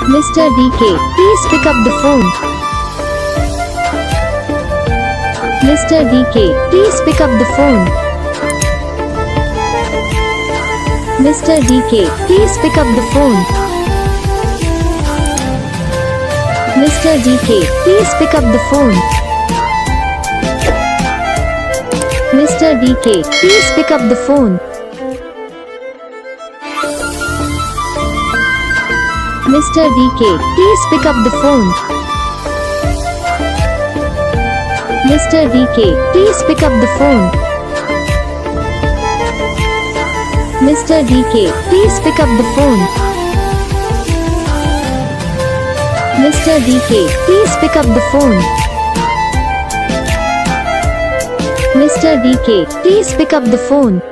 Mr. DK, please pick up the phone. Mr. DK, please pick up the phone. Mr. DK, please pick up the phone. Mr. DK, please pick up the phone. Mr. DK, please pick up the phone. Mr. DK, please pick up the phone. Mr. DK, please pick up the phone. Mr. DK, please pick up the phone. Mr. DK, please pick up the phone. Mr. DK, please pick up the phone.